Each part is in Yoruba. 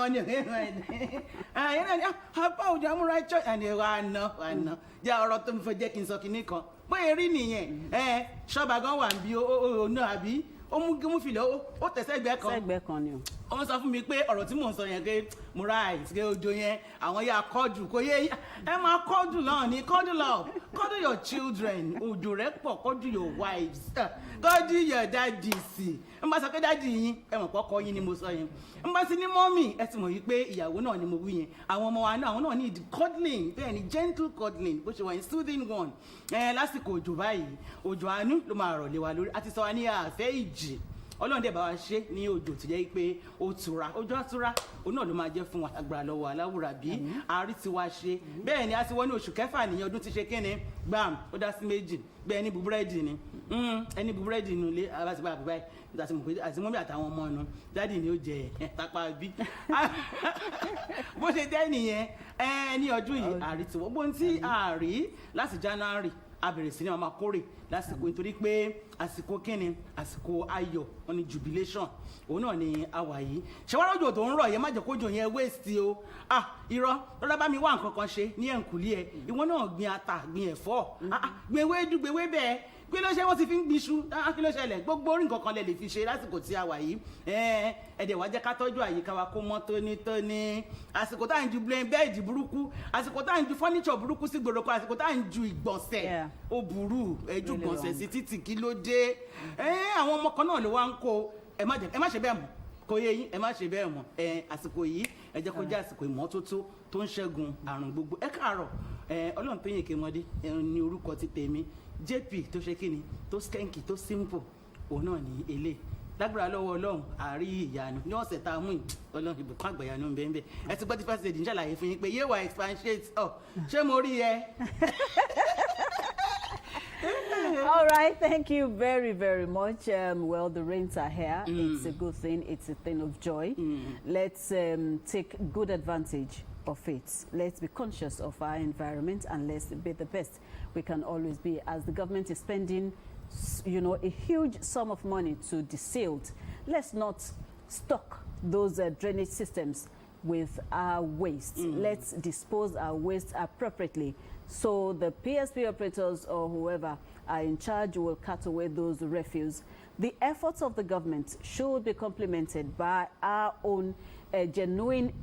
wọn ni ẹ̀yìn náà ni apá òjò amúra church àni wà ná jẹ́ ọ̀rọ̀ tó ń fẹ́ jẹ́ kí n sọ kinní kan bóyá rí nìyẹn ṣọ́ba gan wà ń bí ó náà àbí ó mú fìlẹ̀ ó tẹ̀sẹ̀gbẹ́ kan. sẹ́gbẹ́ kan ni o. wọ́n sọ fún mi pé ọ̀rọ̀ tí mò ń sọ yẹn pé múra ìsìnkè òjò yẹn àwọn yà kọ́jù kò yé ẹ máa kọ́jù náà ní kọ́jù lọ kọ́jù your children òjò rẹ̀ pọ̀ kọ́jù your wives kọ́jù your daddies n bá sọ pé daddy yín ẹ mọ̀ pọ́kọ yín ni mo sọ yẹn n bá sí ní mọ́mì ẹ ti mọ̀ yìí pé ìyàwó náà ni mo wí yẹn àwọn ọmọ wa náà àwọn náà need cuddling bẹ́ẹ̀ ni gentle cuddling bó ṣe wà ní soothing one lásìkò òjò báyìí òjò àánú ló máa rọ̀ lé wa lórí àti sọ wa ní àfẹ́ ìjì ọlọ́run dẹ̀ bá wa ṣe ní òjò tó jẹ́ pé ó tura òjò àtura òun náà ló máa jẹ́ fún wa agbára lọ́wọ́ aláwùrà bí àárí ti wá ṣe bẹ́ẹ̀ ni a ti wọ́n ní oṣù kẹfà nìyẹn ọdún ti ṣe kíni gbàm ó dá sí méjì bẹ́ẹ̀ ní bu búrẹ́dì ni ẹni bu búrẹ́dì inú ilé abáṣepá àbúbá yìí àti mọ́mí àtàwọn ọmọ ọ̀nà dáàdì ni ó jẹ tápá bí bó ṣe jẹ́ nìyẹn ní ọdún yìí àárí ti wọ́n gbóhùn tí àárí láti January a bẹ̀rẹ̀ sí ní ọmọ akórè lásìkò nítorí pé àsìkò kíni àsìkò ayọ̀ wọn ni jubilation òun náà ni àwà yìí ṣèwádìí òjò tó ń rọ̀ yẹn má jẹ́ kójò yẹn waste o irọ́ lọ́dọ̀ bá mi wá nǹkan kan ṣe ní ẹ̀ǹkùlé ẹ̀ ìwọ náà gbin ata gbin ẹ̀fọ́ gbin ewédú gbin ewébẹ̀ kí ló ṣe wọ́n ti fi ń gbiṣu kí ló ṣẹlẹ̀ gbogbo orí nǹkan kan lè fi ṣe lásìkò tí a wà yìí ẹ̀dẹ̀ wá jẹ́ ká tọ́jú àyíká wa kó mọ́ tónítóní àsìkò tá à ń ju bẹ́ẹ̀dì burúkú àsìkò tá à ń ju fọ́níṣọ̀ burúkú sí gbòòrò kan àsìkò tá à ń ju ìgbọ̀nsẹ̀ ó burú ẹjú gbọ̀nsẹ̀ sí títì kí ló dé àwọn ọmọ kan náà ló wá ń kó ẹ má ṣe bẹ́ẹ̀ mọ́ kò yé yín ẹ má ṣe bẹ́ẹ̀ mọ́ àsìkò yìí ẹ jẹ́ kó jẹ́ àsìkò ìmọ́tótó tó ń ṣẹ́gun àrùn gbogbo ẹ káàárọ̀ ọlọ́run tó yìn kémọdé ní orúkọ ti tèmi JP tó ṣe kíni tó skẹ́ǹkì tó simple òun náà ní ilé lágbára lọ́wọ́ ọlọ́run àárí ìyanu ní ọ̀sẹ̀ tá a mú ọlọ́run ìbùkún àgbàyanu ń bẹ́ẹ̀ ẹ ti gbọ́ tí first lady ń ṣàlàyé fún yín pé yéwà expatiate ṣé mo rí ẹ. All right, thank you very, very much. Well, the rains are here. It's a good thing. It's a thing of joy. Let's take good advantage of it. Let's be conscious of our environment and let's be the best we can always be. As the government is spending, a huge sum of money to desilt, let's not stock those drainage systems with our waste. Let's dispose our waste appropriately. So the PSP operators or whoever are in charge will cut away those refuse. The efforts of the government should be complemented by our own genuine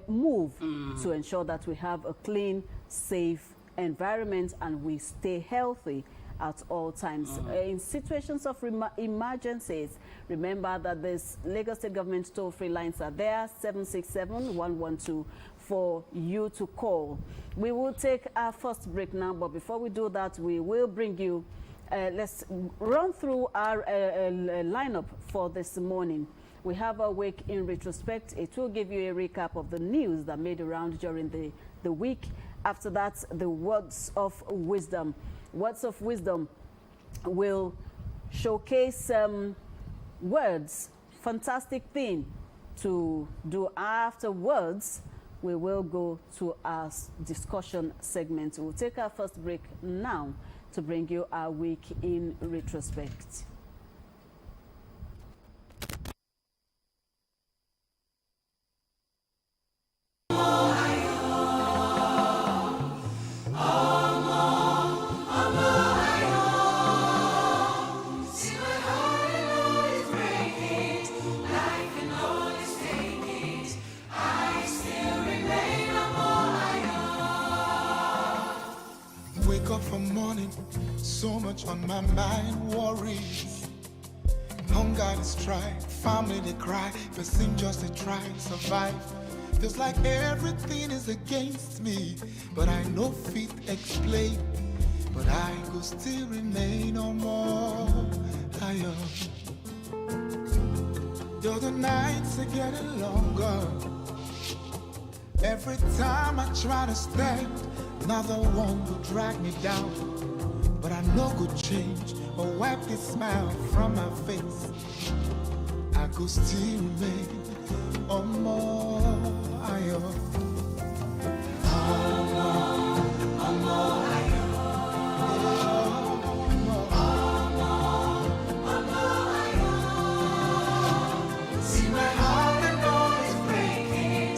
move to ensure that we have a clean, safe environment and we stay healthy at all times. In situations of emergencies, remember that this Lagos State government toll-free lines are there, 767-112, for you to call. We will take our first break now, but before we do that, we will bring you, let's run through our lineup for this morning. We have a week in retrospect. It will give you a recap of the news that made around during the week. After that, the words of wisdom. Words of wisdom will showcase words, fantastic thing to do. Afterwards, we will go to our discussion segment. We'll take our first break now to bring you our week in retrospect. So much on my mind, worries. Hunger and strife, family they cry, person just they try survive. Feels like everything is against me, but I know fit explain. But I go still remain on more higher. Though the nights are getting longer, every time I try to stand, another one will drag me down. But I know good change or wipe the smile from my face. I could still remain on more higher. See my heart and all is breaking.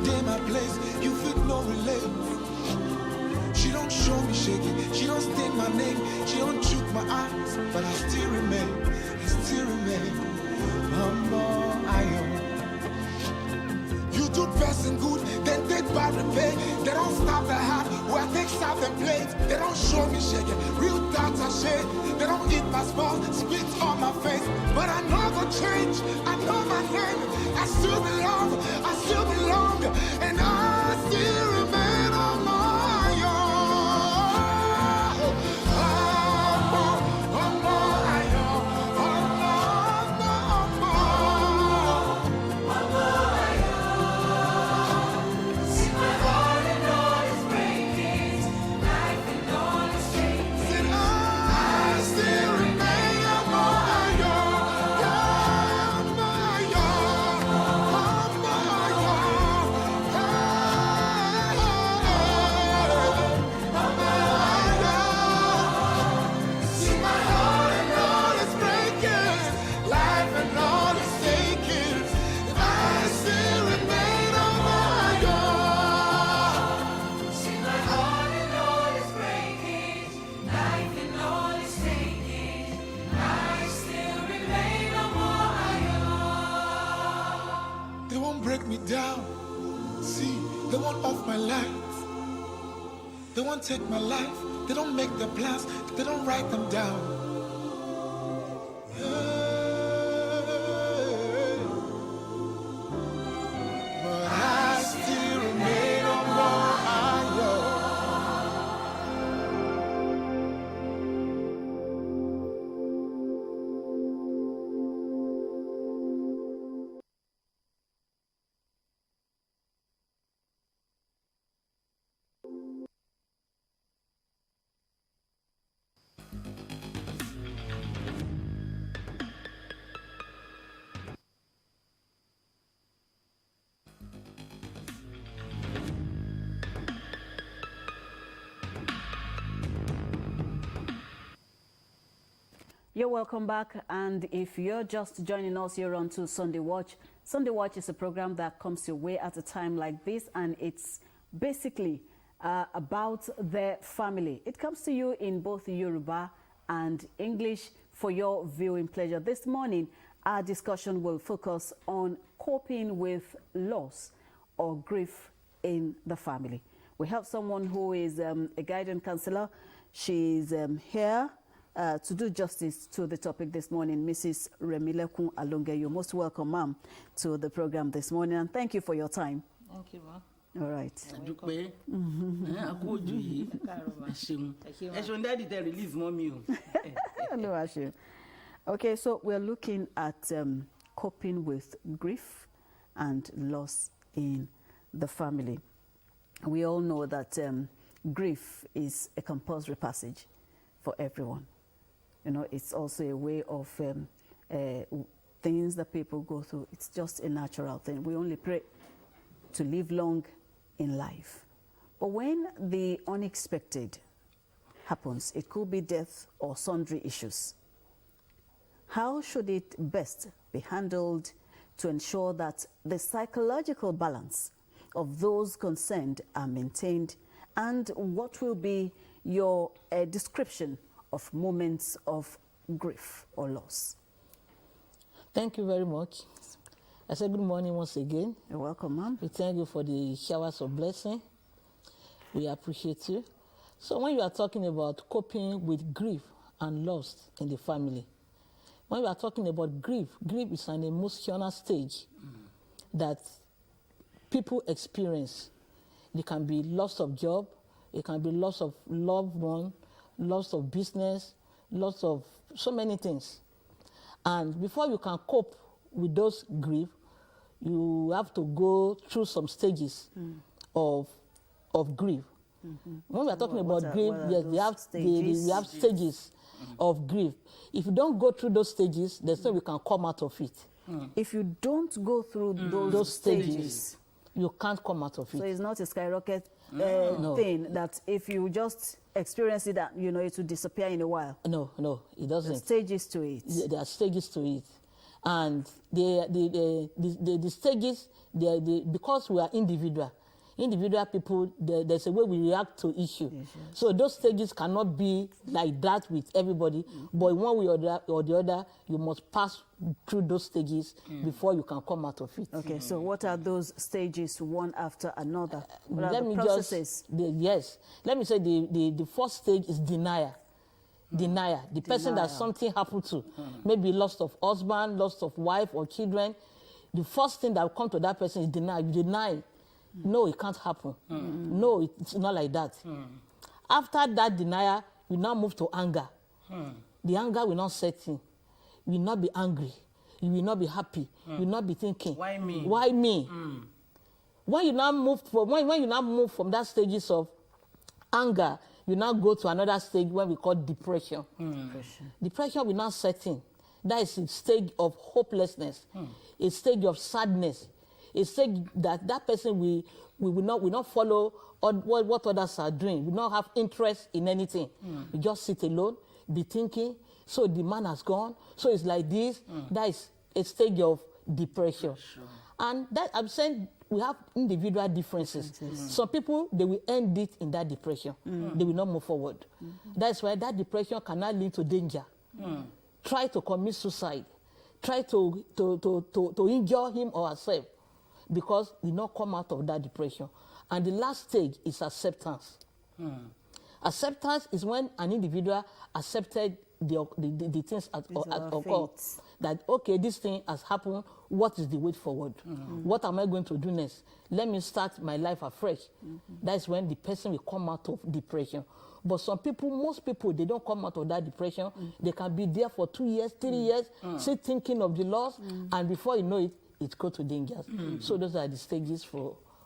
day my place, you fit no relate. She don't show me shaking, she don't stain my name, she don't choke my eyes, but I still remain, humble I am. You do person good, then take bad repay. They don't stop the heart, where I take south and plate. They don't show me shaking, real thoughts are shade. They don't eat my small, spit on my face. But I know go change, I know my name. I still belong, and I still remain on my own. They won't take my life, they don't make the plans, they don't write them down. But I still remain on You're welcome back, and if you're just joining us here on to Sunday Watch is a program that comes your way at a time like this, and it's basically about the family. It comes to you in both Yoruba and English for your viewing pleasure. This morning, our discussion will focus on coping with loss or grief in the family. We have someone who is a guidance counselor. She's here to do justice to the topic this morning, Mrs. Remilekun Alonge. You're most welcome, ma'am, to the program this morning, and thank you for your time. Thank you, ma'am. All right. No, Ashu. Okay, so we're looking at coping with grief and loss in the family. We all know that grief is a compulsory passage for everyone. You know, it's also a way of things that people go through. It's just a natural thing. We only pray to live long in life. But when the unexpected happens, it could be death or sundry issues. How should it best be handled to ensure that the psychological balance of those concerned are maintained? And what will be your description of moments of grief or loss? Thank you very much. I say good morning once again. You're welcome, ma'am. We thank you for the showers of blessing. We appreciate you. So when you are talking about coping with grief and loss in the family, when we are talking about grief, grief is an emotional stage that people experience. It can be loss of job, it can be loss of loved one, loss of business, loss of so many things. And before you can cope with those grief, you have to go through some stages of grief. When we are talking about grief, yes, we have stages of grief. If you don't go through those stages, there's no way we can come out of it. If you don't go through those stages, you can't come out of it. So it's not a skyrocket thing that if you just experience it, that you know it will disappear in a while. No, it doesn't. There's stages to it. There are stages to it. And the stages, because we are individual people, there's a way we react to issue. So those stages cannot be like that with everybody, but one way or the other, you must pass through those stages before you can come out of it. Okay, so what are those stages one after another? What are Let the me processes? let me say the first stage is denial. The person that something happened to, maybe loss of husband, loss of wife or children. The first thing that will come to that person is denial. You deny. No, it can't happen. No, it's not like that. After that denial, you now move to anger. The anger will not set in. You will not be angry. You will not be happy. You will not be thinking, why me? Why me? When you now move from that stages of anger, you now go to another stage when we call depression. Depression will now set in. That is a stage of hopelessness, a stage of sadness, a stage that person will not follow what others are doing, will not have interest in anything. You just sit alone, be thinking, so the man has gone, so it's like this. That is a stage of depression. And that I'm saying we have individual differences. Some people, they will end it in that depression. They will not move forward. That's why that depression cannot lead to danger. Try to commit suicide. Try to injure him or herself because they not come out of that depression. And the last stage is acceptance. Acceptance is when an individual accepted the things that occur. That, okay, this thing has happened, what is the way forward? What am I going to do next? Let me start my life afresh. That's when the person will come out of depression. But most people, they don't come out of that depression. They can be there for 2 years, 3 years, still thinking of the loss, and before you know it, it goes to danger. So those are the stages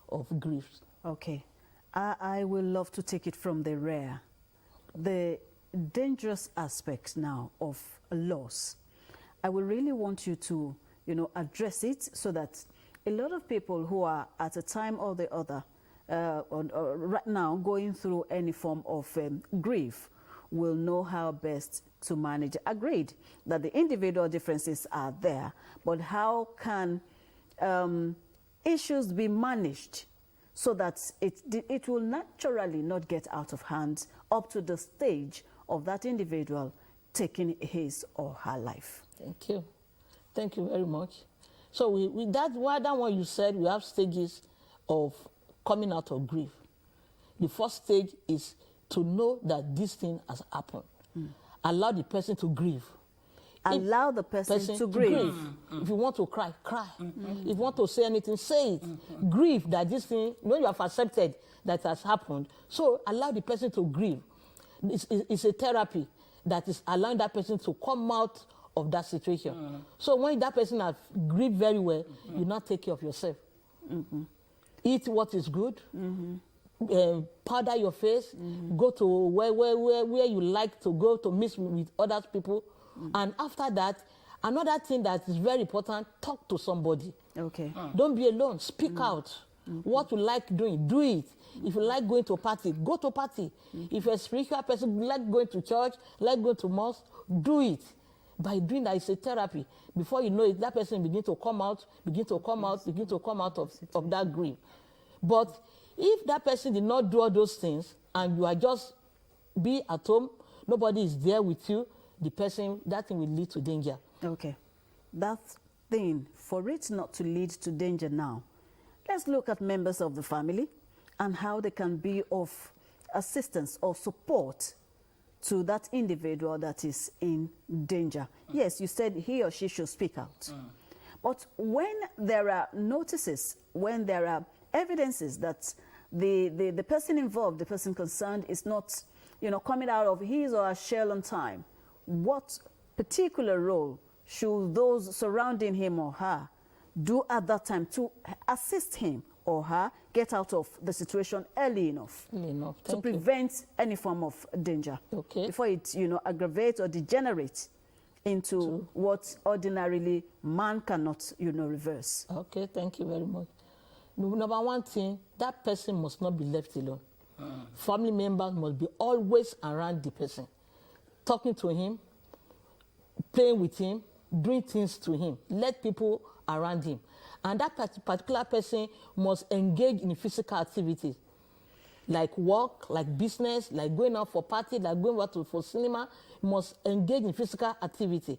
of grief. Okay. I will love to take it from the rare. The dangerous aspects now of loss. I will really want you to, address it so that a lot of people who are at a time or the other, or right now going through any form of grief will know how best to manage. Agreed that the individual differences are there, but how can issues be managed so that it will naturally not get out of hand up to the stage of that individual taking his or her life? Thank you. Thank you very much. So with that one you said, we have stages of coming out of grief. The first stage is to know that this thing has happened. Allow the person to grieve. Allow the person to grieve. If you want to cry, cry. If you want to say anything, say it. Grieve that this thing, you have accepted that has happened. So allow the person to grieve. It's a therapy that is allowing that person to come out of that situation. So when that person has grieved very well, you now take care of yourself. Eat what is good. Powder your face. Go to where you like to go to mix with other people. And after that, another thing that is very important, talk to somebody. Okay. Don't be alone. Speak out. What you like doing, do it. If you like going to a party, go to a party. If you're a spiritual person, like going to church, like going to mosque, do it. By doing that, it's a therapy. Before you know it, that person begin to come out of that grief. But if that person did not do all those things, and you are just be at home, nobody is there with you, that thing will lead to danger. Okay. That thing, for it not to lead to danger now, let's look at members of the family and how they can be of assistance or support to that individual that is in danger. Yes, you said he or she should speak out. But when there are notices, when there are evidences that the person involved, the person concerned is not, coming out of his or her shell on time, what particular role should those surrounding him or her do at that time to assist him or her get out of the situation early enough to prevent any form of danger before it aggravates or degenerates into what ordinarily man cannot reverse? Okay, thank you very much. Number one thing, that person must not be left alone. Family members must be always around the person, talking to him, playing with him, doing things to him. Let people around him. And that particular person must engage in physical activities, like work, like business, like going out for party, like going out for cinema. Must engage in physical activity.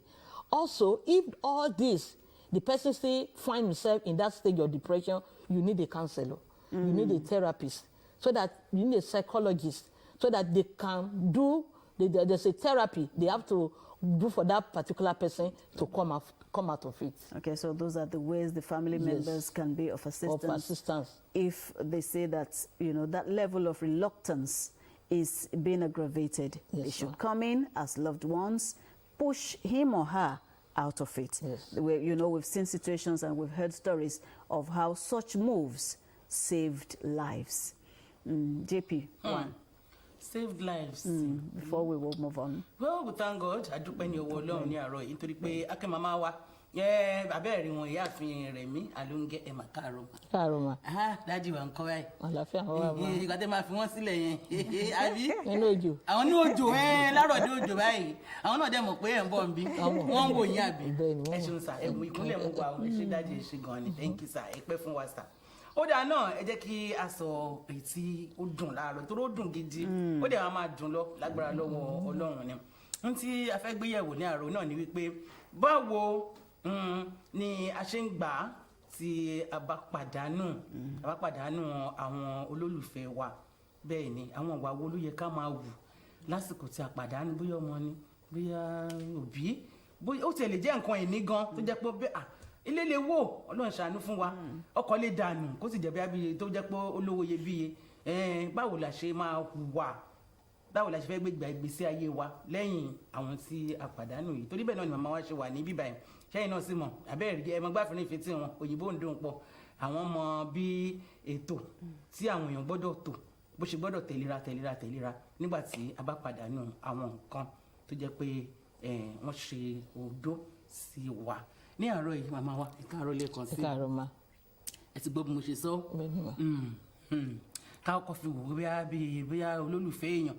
Also, if all this, the person still find himself in that stage of depression, you need a counselor, you need a therapist, so that you need a psychologist, so that they can do, there's a therapy they have to do for that particular person to come out of it. Okay, so those are the ways the family members can be of assistance. If they say that, you know, that level of reluctance is being aggravated, they should come in as loved ones, push him or her out of it. You know, we've seen situations and we've heard stories of how such moves saved lives. JP, one. Saved lives. Before we will move on. Well, we thank God. I do penny over long near Roy. Into the pay, I can mama. Yeah, I bury one yaffing Remy. I don't get a macaro. Caroma. Ah, Daddy won't call. I love you. You got them off once delay. I know you. I know you, Lara do Dubai. I know them away and bombi. One go yabby. I should say, we couldn't move out. She daddy, she gone. Thank you, sir. A person was that. Ó dà náà ẹ jẹ́ kí a sọ èyí tí ó dùn láàárọ̀ tó dùn gidi ó dẹ̀ máa dùn lọ lágbára lọ́wọ́ Ọlọ́run ni ohun tí a fẹ́ gbé yẹ̀wò ní àárọ̀ náà ni wípé báwo ni a ṣe ń gbà tí a bá pàdánù àwọn olólùfẹ́ wa bẹ́ẹ̀ ni àwọn ìwà wo ló yẹ ká máa wù lásìkò tí a pàdánù bóyá ọmọ ni bóyá òbí bóyá ó tiẹ̀ lè jẹ́ nǹkan ìní gan tó jẹ́ pé ilé lè wò Ọlọ́run ṣàánú fún wa ọkọ̀ lè dànù kó sì jẹ́ bí tó jẹ́ pé olówó iyebíye báwo la ṣe máa hùwà báwo la ṣe fẹ́ gbégbá ìgbésí ayé wa lẹ́yìn àwọn tí a pàdánù yìí torí bẹ́ẹ̀ náà ni màmá wa ṣe wà ní bíbá yìí ṣẹ́yìn náà sì mọ̀ abẹ́rẹ́ ẹ mọ gbáfẹ́ ní ìfẹ́ tí wọn òyìnbó ń dùn pọ̀ àwọn mọ bí ètò tí àwọn èèyàn gbọ́dọ̀ tò bó ṣe gbọ́dọ̀ tẹ̀léra nígbà tí a bá pàdánù àwọn nǹkan tó jẹ́ pé wọ́n ṣe òdo sí wa ní àárọ̀ yìí màmá wa ẹ káàárọ̀ lẹ́ẹ̀kan sí ẹ ti gbọ́ bí mo ṣe sọ ká kọ́ fi wò bóyá olólùfẹ́ èèyàn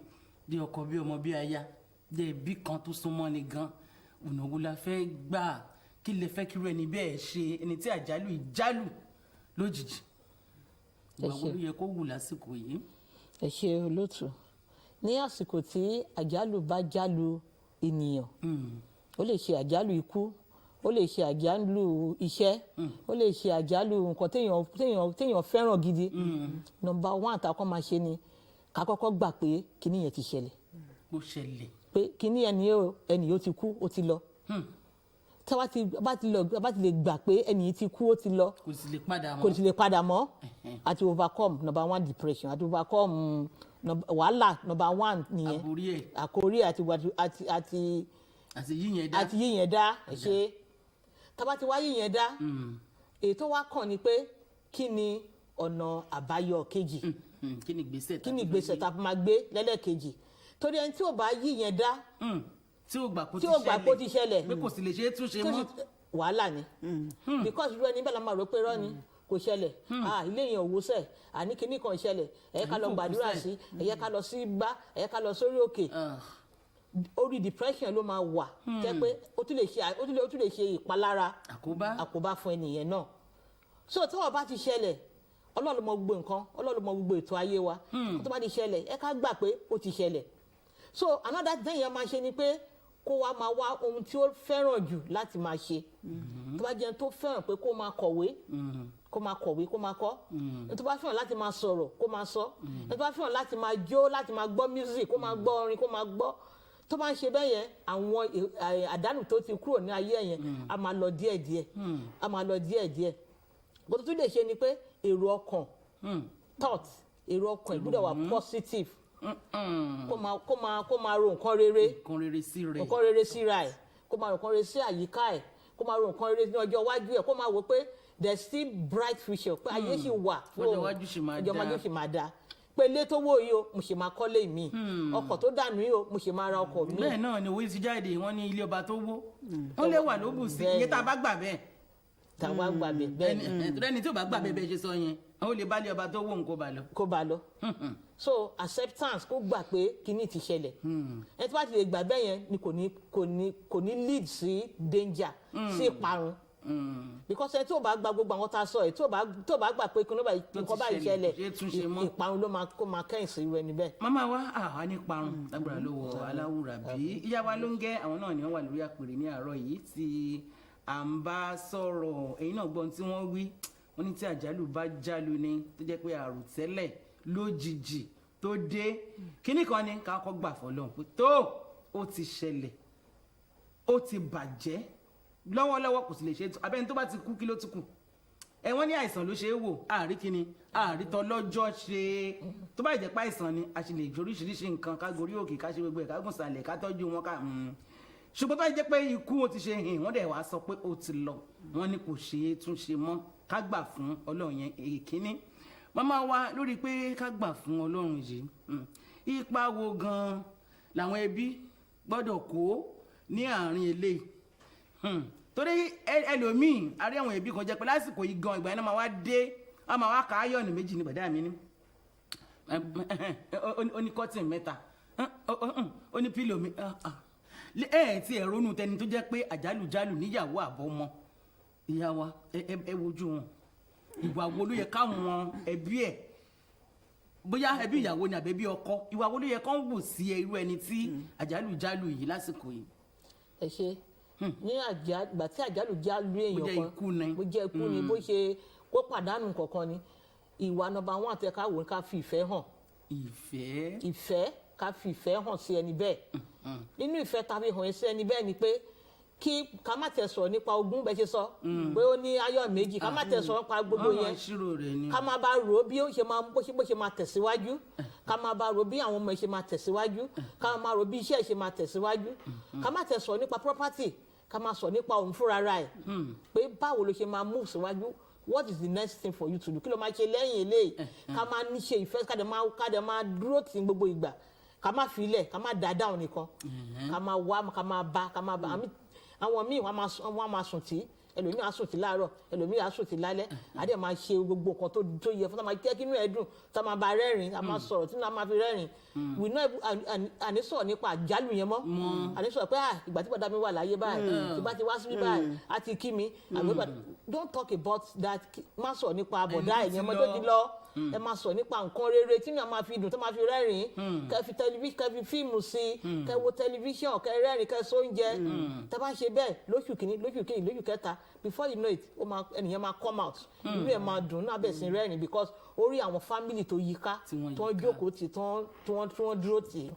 bí ọkọ bí ọmọ bí aya bí ẹbí kan tó súnmọ́ ni gan ọ̀nà wo la fẹ́ gbà kí lè fẹ́ kírú ẹni bẹ́ẹ̀ ṣe ẹni tí àjálù ìjálù lójijì ìwà wo ló yẹ kó wù lásìkò yìí. ẹ ṣe olóòtú ní àsìkò tí àjálù bá jálu ènìyàn ó lè ṣe àjálù ikú ó lè ṣe àjálù iṣẹ́ ó lè ṣe àjálù nǹkan téèyàn fẹ́ràn gidi nọ́mbà 1 àtàkọ́ máa ṣe ni ká kọ́kọ́ gbà pé kíní yẹn ti ṣẹlẹ̀ ó ṣẹlẹ̀ pé kíní ẹni yóò ti kú ó ti lọ tí a bá ti lè gbà pé ẹni yìí ti kú ó ti lọ kò sì lè padà mọ́ àti overcome number 1 depression àti overcome wàhálà number 1 nìyẹn àkórí àti yíyẹn dá ẹ ṣe tábà ti wá yíyẹn dá èyí tó wá kàn ni pé kí ni ọ̀nà àbáyọ kejì kí ni ìgbésẹ̀ tá a máa gbé lẹ́lẹ́kejì torí ẹni tí ò bá yíyẹn dá tí ò gbà kó ti ṣẹlẹ̀ pé kò sì lè ṣe é túnṣe mọ́ wàhálà ni because irú ẹni bẹ́ẹ̀ la máa rò pé rọ́ ni kò ṣẹlẹ̀ ilé yẹn òwò sẹ̀ àní kíní kan ṣẹlẹ̀ ẹ̀yẹ́ ká lọ gbàdúrà sí ẹ̀yẹ́ ká lọ sí gbá ẹ̀yẹ́ ká lọ sórí òkè orí depression ló máa wà jẹ́ pé ó tún lè ṣe ìpalára àkóbá fún ẹnìyẹn náà so tí wọ́n bá ti ṣẹlẹ̀ Ọlọ́run mọ gbogbo nǹkan Ọlọ́run mọ gbogbo ètò ayé wa tó bá ti ṣẹlẹ̀ ẹ ká gbà pé ó ti ṣẹlẹ̀ so another thing yẹn máa ṣe ni pé kó wa máa wá ohun tí ó fẹ́ràn jù láti máa ṣe tó bá jẹ́ tó fẹ́ràn pé kó máa kọ̀wé kó máa kọ́ tó bá fẹ́ràn láti máa sọ̀rọ̀ kó máa sọ tó bá fẹ́ràn láti máa jó láti máa gbọ́ music kó máa gbọ́ orin kó máa gbọ́ tó bá ń ṣe bẹ́ẹ̀ yẹn àwọn àdánù tó ti kúrò ní ayé yẹn a máa lọ díẹ̀díẹ̀ bó tó tún lè ṣe ni pé èrò ọkàn thought èrò ọkàn ìgbọ́dọ̀ wà positive kó máa ro nǹkan rere síra ẹ̀ kó máa ro nǹkan rere sí àyíká ẹ̀ kó máa ro nǹkan rere ní ọjọ́ iwájú ẹ̀ kó máa wò pé there still bright future pé ayé ṣì wà ọjọ́ iwájú ṣì máa dáa pé ilé tó wó yìí o mo ṣe máa kọ́lé mi ọkọ̀ tó dànù yìí o mo ṣe máa ra ọkọ̀ mi. bẹ́ẹ̀ náà ni owó ti jáde wọ́n ní ilé ọba tó wó wọ́n lè wà lóbùsí iye tá a bá gbà bẹ́ẹ̀ tàwa gbàgbé bẹ́ẹ̀ ni. ẹni tí ò bá gbàgbé bẹ́ẹ̀ ṣe sọ yẹn ó lè bá lé ọba tó wò ń kó bá lọ. So acceptance kó gbà pé kíní ti ṣẹlẹ̀ ẹni tí wọ́n ti lè gbà bẹ́ẹ̀ yẹn ni kò ní lead sí danger sí ìparun because ẹni tí ò bá gba gbogbo àwọn tá a sọ ẹ̀ tí ò bá gbà pé nǹkan báyìí ṣẹlẹ̀ ìparun ló máa kẹ́yìn sí irú ẹni bẹ́ẹ̀. màmá wa àwa ní parun lágbára lọ́wọ́ aláwùrà bí ìyá wa ló ń gẹ́ àwọn náà ni wọ́n wà lórí àpèrè ní àárọ̀ yìí tí à ń bá sọ̀rọ̀ ẹ̀yin náà gbọ́n tí wọ́n wí wọ́n ní tí àjálù bá jálu ni tó jẹ́ pé àròtẹ́lẹ̀ lójijì tó dé kíní kan ni ká kọ́ gbà fọlọ́n pé tó ó ti ṣẹlẹ̀ ó ti bàjẹ́ lọ́wọ́lọ́wọ́ kò sì lè ṣe abẹ́ni tó bá ti kú kí ló ti kù wọ́n ní àìsàn ló ṣe é wò àárí kíni àárí tọlọ́jọ́ ṣe tó bá jẹ́ pé àìsàn ni a sì lè oríṣiríṣi nǹkan ká gorí òkè ká ṣe gbogbo ẹ̀ ká gùn sàlẹ̀ ká tọ́jú wọn ká ṣùgbọ́n tó bá jẹ́ pé ikú ó ti ṣe hìn wọ́n dẹ̀ wá sọ pé ó ti lọ wọ́n ní kò ṣe é tún ṣe mọ́ ká gbà fún ọlọ́run yẹn èkíní màmá wa lórí pé ká gbà fún ọlọ́run yìí ipa wo gan làwọn ẹbí gbọ́dọ̀ kó ní àárín eléyìí torí ẹlòmíì arí àwọn ẹbí kan jẹ́ pé lásìkò yìí gan ìgbà yẹn náà máa wá dé wọ́n máa wá káyọ̀nù méjì ní bàdá mi ní oní kọ́tìn mẹ́ta oní pílò mi tí ẹ̀ ronú tẹni tó jẹ́ pé àjálùjálù níyàwó àbọ̀mọ́ ìyá wa ẹ wojú wọn ìwà wo ló yẹ káwọn ẹbí ẹ̀ bóyá ẹbí ìyàwó ni àbẹ́bí ọkọ ìwà wo ló yẹ kán wò sí irú ẹni tí àjálùjálù yìí lásìkò yìí. ẹ ṣe ní ìgbà tí àjálù jálù èèyàn kan bó jẹ́ ikú ni bó ṣe kó pàdánù kankan ni ìwà nọ́mbà 1 àti ẹ̀ka wò ká fi ìfẹ́ hàn. ìfẹ́ ká fi ìfẹ́ hàn sí ẹni bẹ́ẹ̀ nínú ìfẹ́ tá a fi hàn sí ẹni bẹ́ẹ̀ ni pé kí ká má tẹ̀ sọ̀rọ̀ nípa ogún bẹ́ẹ̀ ṣe sọ pé ó ní ayọ̀ méjì ká má tẹ̀ sọ̀rọ̀ nípa gbogbo yẹn ká má bá rò ó bí ó ṣe máa bó ṣe máa tẹ̀síwájú ká má bá rò ó bí àwọn ọmọ ẹ̀ ṣe máa tẹ̀síwájú ká má rò ó bí iṣẹ́ ẹ̀ ṣe máa tẹ̀síwájú ká má tẹ̀ sọ̀rọ̀ nípa property ká má sọ̀rọ̀ nípa òun fúnra ra ẹ̀ pé báwo ló ṣe máa move síwájú what is the next thing for you to do kí ló máa ṣe lẹ́yìn eléyìí ká má ní ṣe ìfẹ́ ká dẹ̀ máa dúró tì gbogbo ìgbà ká má filẹ̀ ká má dá dáhùn nìkan ká má wá ká má bá àwọn míì wọ́n máa sùn tí ẹlòmíì á sùn tí láàárọ̀ ẹlòmíì á sùn tí lálẹ́ àdé máa ṣe gbogbo nǹkan tó yẹ fún tá máa jẹ́ kí inú ẹ̀ dùn tá máa bá rẹ́rìn á máa sọ̀rọ̀ tí inú á máa fi rẹ́rìn we know àní sọ̀rọ̀ nípa àjálù yẹn mọ́ àní sọ̀rọ̀ pé ìgbà tí bàdá mi wà láyé báyìí tí bá ti wá síbí báyìí á ti kí mi don't talk about that má sọ̀rọ̀ nípa bọ̀dá ẹ̀ yẹn mọ́ tó ti lọ ẹ máa sọ nípa nǹkan rere tí yàn máa fi dùn tó máa fi rẹ́rìn kẹ́ fi fíìmù sí kẹ́ wo tẹlifíṣàn kẹ́ rẹ́rìn kẹ́ sóúnjẹ tẹ́ bá ṣe bẹ́ẹ̀ lóṣù kìíní lóṣù kẹta before you know it ẹnìyẹn máa come out inú ẹ̀ máa dùn náà bẹ̀ sí rẹ́rìn because ó rí àwọn family tó yí ká tó ń jókòó tì tó ń dúró tì.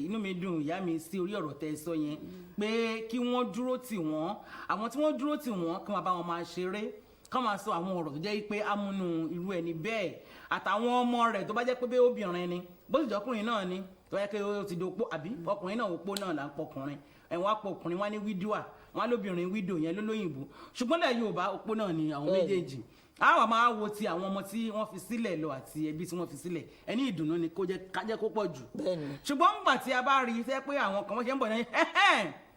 inú mi dùn ìyá mi sí orí ọ̀rọ̀ tẹ́ ẹ sọ yẹn pé kí wọ́n dúró tì wọ́n àwọn tí wọ́n dúró tì wọ́n kí wọ́n bá wọn máa ṣeré ká máa sọ àwọn ọ̀rọ̀ tó jẹ́ pé amúnú irú ẹni bẹ́ẹ̀ àtàwọn ọmọ rẹ̀ tó bá jẹ́ pé bẹ́ẹ̀ obìnrin ni bó sì jọkùnrin náà ni tó yẹ kí ó ti dopó àbí ọkùnrin náà opó náà là ń pọkùnrin ẹ̀wọ̀n apọkùnrin wá ní wídíwà wọn lóbìnrin wídò yẹn lólóyìnbó ṣùgbọ́n lẹ̀ Yorùbá opó náà ni àwọn méjèèjì àwọn máa wo ti àwọn ọmọ tí wọ́n fi sílẹ̀ lọ àti ẹbí tí wọ́n fi sílẹ̀ ẹni ìdùnnú ni ká jẹ́ kó pọ̀ jù ṣùgbọ́n nígbà tí a bá rí i sẹ́ pé àwọn kan wọ́n ṣe ń bọ̀ náà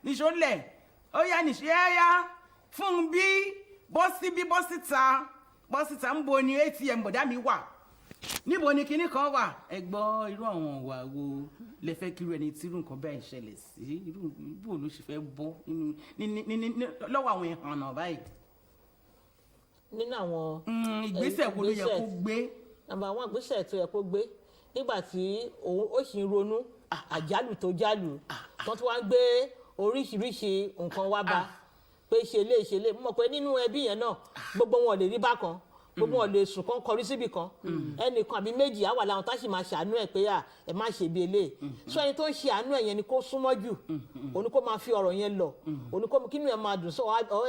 níṣó lẹ̀ ó yá níṣó yá fún bí bọ́síta ń bo ni ATM bọ̀dá mi wà níbo ni kinní kan wà ẹ gbọ́ irú àwọn ìwà wo lè fẹ́ kí irú ẹni tí irú nǹkan bẹ́ẹ̀ ṣẹlẹ̀ sí irú bó ló ṣe fẹ́ bọ́ lọ́wọ́ àwọn ìhànà báyìí. nínú àwọn ìgbésẹ̀ wo ló yẹ kó gbé. àwọn ìgbésẹ̀ tó yẹ kó gbé nígbà tí ó sì ń ronú àjálù tó jálù tó tún wá ń gbé oríṣiríṣi nǹkan wá bá pé ṣe lè mọ̀ pé nínú ẹbí yẹn náà gbogbo wọn lè rí bákan gbogbo wọn lè sùn kán kọrí síbì kan ẹnìkan àbí méjì á wà láwọn tá sì máa ṣàánú ẹ pé ẹ má ṣe bí eléyìí sọ ẹni tó ń ṣe àánú ẹ yẹn ni kó súnmọ́ jù òní kó máa fi ọ̀rọ̀ yẹn lọ òní kó kínú ẹ máa dùn sọ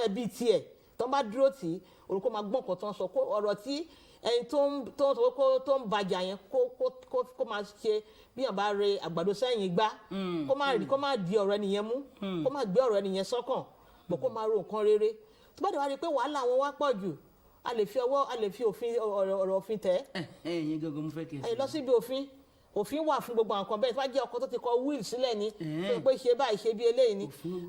ẹbí tiẹ̀ tó ń bá dúró tì í òní kó máa gbọ́n nǹkan tó ń sọ kó ọ̀rọ̀ tí ẹni tó ń bàjà yẹn kó máa ṣe bí yàn bá rẹ àgbàdo sẹ́yìn igbá kó má di ọ̀rọ̀ ẹnìyẹn mú kó má gbé ọ̀rọ̀ ẹnìyẹn sọ́kàn bọ̀ kó máa ro nǹkan rere tó bá dé wá rí i pé wàhálà wọn wá pọ̀ jù a lè fi òfin ọ̀rọ̀ òfin tẹ̀. ẹ̀yin gangan mo fẹ́ kí ẹ sọ. ẹ lọ síbi òfin wà fún gbogbo nǹkan bẹ́ẹ̀ tó bá jẹ́ ọkọ tó ti kọ will sílẹ̀ ni tó pé ṣe báyìí ṣe bí eléyìí ni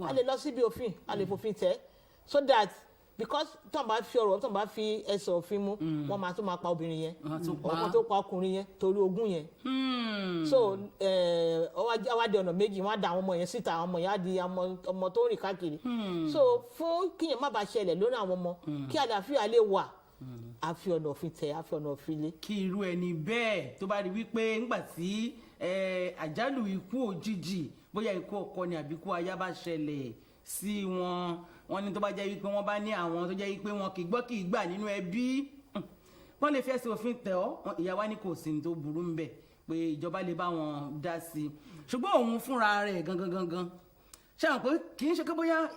a lè lọ síbi òfin a lè fòfin tẹ̀ so that because tó ń bá fi ọ̀rọ̀ tó ń bá fi ẹsẹ̀ òfin mú wọ́n máa tún máa pa obìnrin yẹn wọ́n tó pa ọkùnrin yẹn torí ogún yẹn so ọwá di ọ̀nà méjì wọ́n á da àwọn ọmọ yẹn síta àwọn ọmọ yẹn á di ọmọ tó ń rìn káàkiri so fún kíyẹn má bàa ṣẹlẹ̀ lórí àwọn ọmọ kí àlàáfíà lè wà àfi ọ̀nà òfin tẹ̀ àfi ọ̀nà òfin lé. kí irú ẹni bẹ́ẹ̀ tó bá rí wípé ńgbà tí àjálù ikú òjijì bóyá ikú ọkọ ni àbí ikú aya bá ṣẹlẹ̀ sí wọn ní tó bá jẹ́ wípé wọ́n bá ní àwọn tó jẹ́ wípé wọn kì í gbọ́ kì í gbà nínú ẹbí wọ́n lè fẹ́ sí òfin tẹ̀ ọ́ ìyá wa ní kò sí ní tó burú ń bẹ̀ pé ìjọba lè bá wọn dá sí i ṣùgbọ́n òun fúnra rẹ̀ gangan ṣe hàn pé kì í ṣe pé bóyá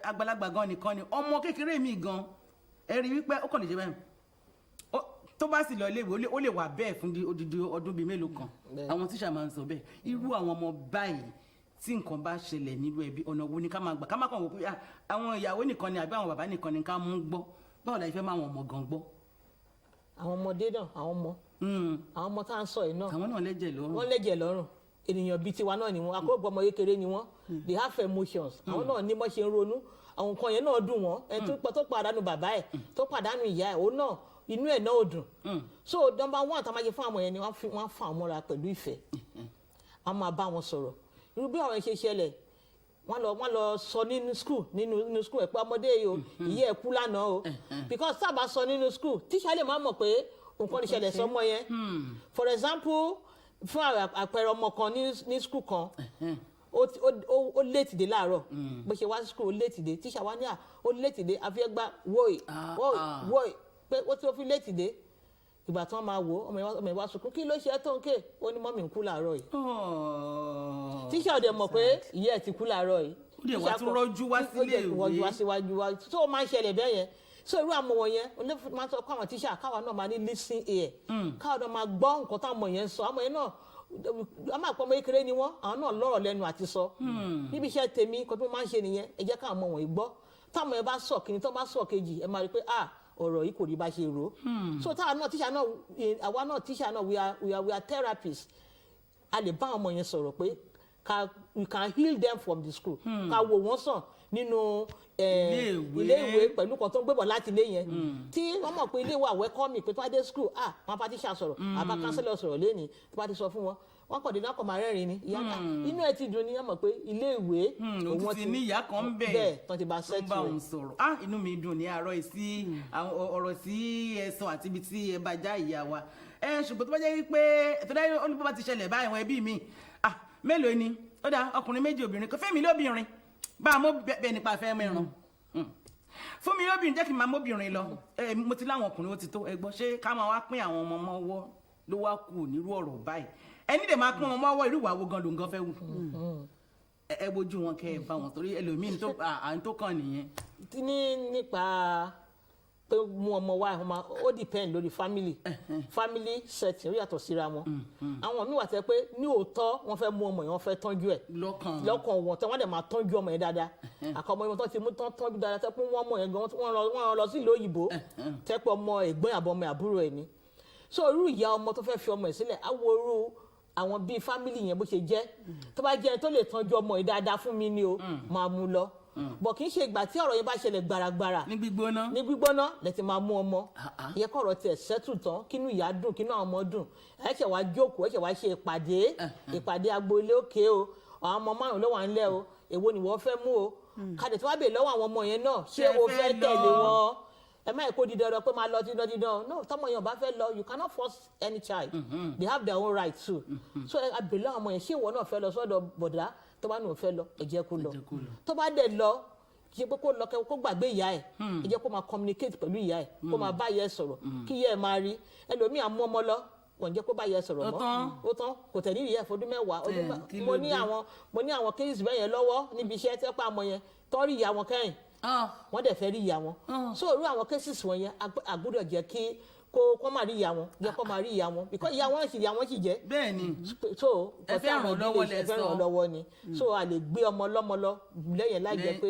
àgbàlagbà gan nìkan ni ọmọ kékeré mi gan ẹ rí wípé ó kàn lè ṣe bẹ́ẹ̀ tó bá sì lọ iléèwé ó lè wà bẹ́ẹ̀ fún odidi ọdún bíi mélòó kan àwọn tíṣà máa ń sọ bẹ́ẹ̀ irú àwọn ọmọ báyìí tí nǹkan bá ṣẹlẹ̀ nílùú ẹbí ọ̀nà wo ni ká máa gbà ká má kàn wò pé àwọn ìyàwó nìkan ni àbí àwọn bàbá nìkan ni ká mú gbọ́ báwo la ìfẹ́ máa wọn ọmọ gan gbọ́. àwọn ọmọdé náà àwọn ọmọ tá à ń sọ yìí náà àwọn náà lẹ́jẹ̀ lọ́rùn. wọ́n lẹ́jẹ̀ lọ́rùn ènìyàn bíi tiwa náà ni wọ́n akóbọ̀ ọmọ kékeré ni wọ́n they have emotions àwọn náà ní bọ́ ṣe ń ronú àwọn nǹkan yẹn náà dùn wọ́n ẹ tó pàdánù bàbá ẹ̀ tó pàdánù ìyá ẹ̀ òun náà inú ẹ̀ náà ò dùn so number one tá a máa ṣe fún àwọn yẹn ni wọ́n fà wọ́n mọ́ra pẹ̀lú ìfẹ́ wọ́n máa bá wọn sọ̀rọ̀ irú bí àwọn yẹn ṣe ṣẹlẹ̀ wọ́n lọ sọ nínú school ẹ̀ pé ọmọdé yìí o ìyá ẹ̀ kú lánàá o because sábà sọ nínú school tíṣà lè má mọ̀ pé nǹkan ní ṣẹlẹ̀ sọmọ yẹn for example fún àpẹẹrẹ ọmọ kan ní school kan ó late dé láàárọ̀ bó ṣe wá sí school ó late dé tíṣà wá ní ó late dé àfi ẹgbà wọ́ọ̀ì pé ó tí ó fi late dé ìgbà tí wọ́n máa wò ọmọ ìwà sunkún kí ló ṣe é tó ń ké ó ní mọ́mì ń kú láàárọ̀ yìí tíṣà ọ̀dẹ̀ mọ̀ pé ìyá ẹ̀ ti kú láàárọ̀ yìí ó dẹ̀ wá tún rọ́jú wá sílé ìwé rọ́jú wá síwájú wá tó máa ń ṣẹlẹ̀ bẹ́ẹ̀ yẹn so irú àwọn wọ̀nyẹn olóòfin máa ń sọ káwọn tíṣà káwọn náà máa ní listen ear káwọn náà máa gbọ́ nǹkan táwọn ọmọ yẹn ń sọ àwọn yẹn náà a máa pọ̀ ọmọ kékeré ni wọ́n àwọn náà lọ́rọ̀ lẹ́nu àti sọ níbi iṣẹ́ tèmi kan tó máa ń ṣe nìyẹn ẹ jẹ́ káwọn ọmọ wọ̀nyí gbọ́ táwọn yẹn bá sọ kìíní tó bá sọ kejì ẹ máa rí pé ọ̀rọ̀ yìí kò rí bá ṣe rò so táwọn náà tíṣà náà àwa náà tíṣà náà we are therapists a lè bá ọmọ yẹn sọ̀rọ̀ pé we can heal them from the school ká wò wọ́n sàn nínú ilé ìwé pẹ̀lú kan tó ń gbébọ̀ láti ilé yẹn tí wọ́n mọ̀ pé ilé wa welcome pé tó wá dé school wọ́n bá tíṣà sọ̀rọ̀ àbá kánsẹ́lọ̀ sọ̀rọ̀ lẹ́ni tó bá ti sọ fún wọn wọ́n kàn dé náà kàn máa rẹ́rìn ni ìyá inú ẹ̀ ti dùn ní wọ́n mọ̀ pé ilé ìwé òun ti ní ìyá kan bẹ́ẹ̀ tó ti bá sẹ́tù rẹ̀ òun sọ̀rọ̀ inú mi dùn ní àárọ̀ yìí sí ọ̀rọ̀ sí ẹ̀sán àti ibi tí ẹ bá já ìyá wa ṣùgbọ́n tó bá jẹ́ wípé tó dá ó ní bó bá ti ṣẹlẹ̀ báyìí wọn ẹbí mi mélòó ni ó dá ọkùnrin méjì obìnrin kan fẹ́mi lóbìnrin bá a mọ̀ bẹ́ẹ̀ nípa fẹ́ mẹ́ran fún mi lóbìnrin jẹ́ kí n máa móbìnrin lọ mo ti láwọn ọkùnrin ó ti tó ẹgbọ́n ṣé ká máa wá pín àwọn ọmọ mọ́wọ́ ló wá kù nírú ọ̀rọ̀ báyìí ẹni dẹ̀ máa pín wọn mọ́wọ́ irú ìwà wo gan ló ń gan fẹ́ wù ẹ bójú wọn kẹ́ ẹ bá wọn torí ẹlòmíín tó kàn nìyẹn. nípa pé mú ọmọ wa ó depend lórí family setting ó yàtọ̀ síra wọn àwọn míì wà tẹ́ pé ní òótọ́ wọ́n fẹ́ mú ọmọ yẹn wọ́n fẹ́ tọ́jú ẹ̀ lọ́kàn wọn tẹ́ wọ́n dẹ̀ máa tọ́jú ọmọ yẹn dáadáa àkọ́mọ yẹn tó ti mú tọ́jú dáadáa tẹ́ pé wọ́n ọmọ yẹn gan wọ́n lọ sí ìlú òyìnbó tẹ́ pé ọmọ ẹ̀gbọ́n àbọ̀ ọmọ àbúrò ẹ̀ ni so irú ìyá ọmọ tó fẹ́ fi ọmọ ẹ̀ sílẹ̀ á wo irú àwọn bíi family yẹn bó ṣe jẹ́ tó bá jẹ́ tó lè tọ́jú ọmọ yẹn dáadáa fún mi ni o máa mú lọ bọ̀ kì í ṣe ìgbà tí ọ̀rọ̀ yẹn bá ṣẹlẹ̀ gbàràgbàrà ní gbígbóná lẹ́tì máa mú ọmọ ìyẹn kọ̀rọ̀ tiẹ̀ sẹ́tù tán kínú ìyá dùn kínú àwọn ọmọ dùn ẹ ṣẹ̀ wá jókòó ẹ ṣẹ̀ wá ṣe ìpàdé agboolé òkè o àwọn ọmọ márùn ló wà ńlẹ̀ o èwo ni wọ́n fẹ́ mú o kàdé tí wọ́n bèè lọ́wọ́ àwọn ọmọ yẹn náà ṣé o fẹ́ tẹ̀lé wọn ẹ má kó dídán lọ pé máa lọ dídán no tọmọ yẹn ò bá fẹ́ lọ you cannot force any child they have their own right too so ẹ bèè lọ́wọ́ ọmọ yẹn ṣé ìwọ náà fẹ́ lọ sọ́dọ̀ bọ̀dá tó bá nù fẹ́ lọ ẹ jẹ́ kó lọ tó bá dẹ̀ lọ kí ẹ pé kó lọ kó gbàgbé ìyá ẹ ẹ jẹ́ kó máa communicate pẹ̀lú ìyá ẹ kó máa bá ìyá ẹ sọ̀rọ̀ kí ìyá ẹ máa rí ẹlòmíì àmú ọmọ lọ wọ́n jẹ́ kó bá ìyá ẹ sọ̀rọ̀ mọ́ ó tán kò tẹ̀ ní ìyá ẹ fọdún mẹ́wàá mo ní àwọn kéésì bẹ́ẹ̀ yẹn lọ́wọ́ níbi iṣẹ́ tẹ́ pa àmọ́ yẹn tọ́ rí ìyá wọn kẹ́yìn wọ́n dẹ̀ fẹ́ rí ìyá wọn so irú àwọn kéésì wọn yẹn àgbọ́dọ̀ jẹ́ kí kó máa rí ìyá wọn jẹ́ kó máa rí ìyá wọn because ìyá wọn sì jẹ́ bẹ́ẹ̀ni so ẹ fẹ́ ràn lọ́wọ́ lẹ sọ ẹ fẹ́ ràn lọ́wọ́ ni so a lè gbé ọmọ lọ́mọ lọ lẹ́yìn láì jẹ́ pé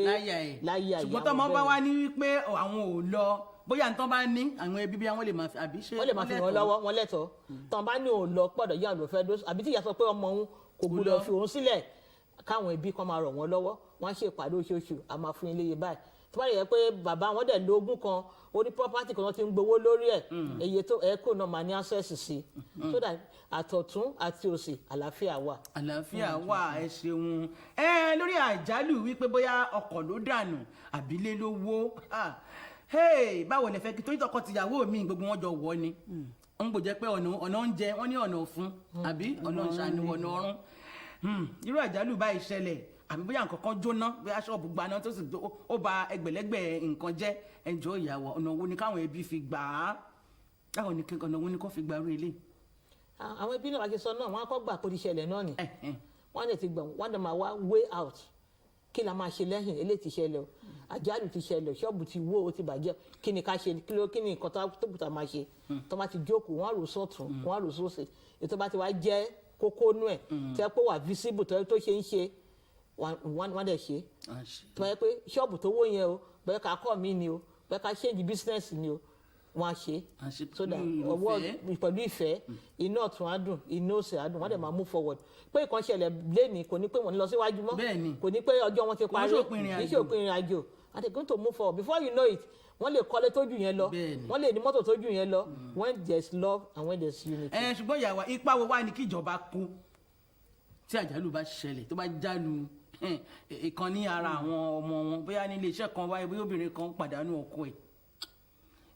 láyà ìyá ṣùgbọ́n tọ́mọ bá wá ní wípé àwọn ò lọ bóyá nǹkan bá ní àwọn ẹbí bí wọ́n lè máa fi àbí ṣe wọ́n lè máa fi wọn lọ́wọ́ wọn lẹ́tọ̀ọ́ tọ́n bá ní òun lọ pọ̀dọ̀ yá ló fẹ́ dó àbí tí ìyá sọ pé ọmọ òun kò gbọdọ̀ fi òun sílẹ̀ káwọn ẹbí kan máa ràn wọ́n lọ́wọ́ wọ́n á ṣe ìpàdé oṣooṣù a máa fún ilé yẹn báyìí tó bá yẹ pé bàbá wọn dẹ̀ lógún kan orí property kan ti ń gbowó lórí ẹ̀ èyí tó ẹ̀kọ́ náà máa ní access sí so that àtọ̀tún àti òsì àlàáfíà wà. àlàáfíà wà, ẹ ṣeun. Lórí àjálù wípé bóyá ọkọ̀ ló dànù àbílé ló wó, báwo lẹ fẹ́ kí torí tọkọ-tìyàwó mi gbogbo wọn jọ wọ̀ ni ń gbọ́ jẹ́ pé ọ̀nà oúnjẹ wọ́n ní ọ̀nà ọ̀fun àbí ọ̀nà ìṣàánú ọ̀nà ọ̀run. Irú àjálù báyìí ṣẹlẹ̀ àbí bóyá nǹkan kan jóná bóyá ṣọ́ọ̀bù gbaná tó sì ó ba ẹgbẹ̀lẹ́gbẹ̀ nǹkan jẹ́, ẹjọ́ ìyàwó ọ̀nà wo ni káwọn ẹbí fi gbà á, báwo ni ọ̀nà wo ni kò fi gbà rú ilé. àwọn ẹbí náà wá ṣe sọ náà wọn á kọ́ gbà kó ti ṣẹlẹ̀ náà ni wọ́n lè ti gbà wọ́n dẹ̀ máa wá way out kí la máa ṣe lẹ́yìn eléyìí ti ṣẹlẹ̀ o àjálù ti ṣẹlẹ̀ ṣọ́ọ̀bù ti wó o ti bàjẹ́ kí ni ká ṣe kí ni nǹkan tó kùtà máa ṣe tó bá ti jókòó wọ́n á rò sọ́tún wọ́n á rò sósì ètò bá ti wá jẹ́ kókó nú ẹ̀ tí wọ́n pé wà visible tó ṣe ń ṣe wọ́n dẹ̀ ṣe tó bá yẹ pé ṣọ́ọ̀bù tó wó yẹn o bẹ́ẹ̀ ká kọ́ mi ni o bẹ́ẹ̀ ká change business ni o wọ́n á ṣe so that ọwọ́ pẹ̀lú ìfẹ́ iná ọ̀tún á dùn iná òsì á dùn wọ́n dẹ̀ máa move forward pé ìkan ṣẹlẹ̀ lẹ́nìí kò ní pé wọ́n ní lọ síwájú mọ́ kò ní pé ọjọ́ wọn ti parí kì í ṣe òpin ìrìn àjò and they going to move forward before you know it wọ́n lè kọ́lé tójú yẹn lọ wọ́n lè ní mọ́tò tójú yẹn lọ when there is love and when there is unity. Ṣùgbọ́n ìyàwó ipa wo wá ní kí ìjọba kó tí àjálù bá ṣẹlẹ̀ tó bá jálu ìkan ní ara àwọn ọmọ wọn bóyá ní iléeṣẹ́ kan wáyé bóyá obìnrin kan pàdánù ọkọ ẹ̀,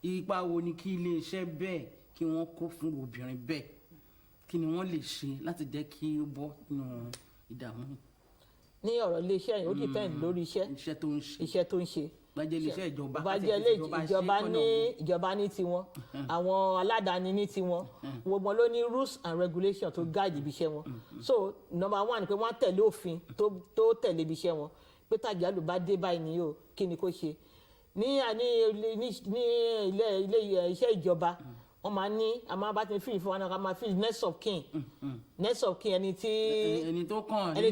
ipa wo ni kí iléeṣẹ́ bẹ́ẹ̀ kí wọ́n kó fún obìnrin bẹ́ẹ̀, kí ni wọ́n lè ṣe láti jẹ́ kí ó bọ́ nínú ìdààmú. ní ọ̀rọ̀ iléeṣẹ́ yìí ó depend lórí iṣẹ́ tó ń ṣe bàjẹ́ iléeṣẹ́ ìjọba ìjọba ní tiwọn àwọn aládàáni ní tiwọn gbogbo ló ní rules and regulations tó guide ibi iṣẹ́ wọn so number one ni pé wọ́n tẹ̀lé òfin tó tẹ̀lé ibi iṣẹ́ wọn pé tàjálù bá dé báyìí ni yóò kí ni kó ṣe ní ilé iṣẹ́ ìjọba wọ́n máa ní a máa bá ti fi ìfowópamọ́ náà ká máa fi next of kin ẹni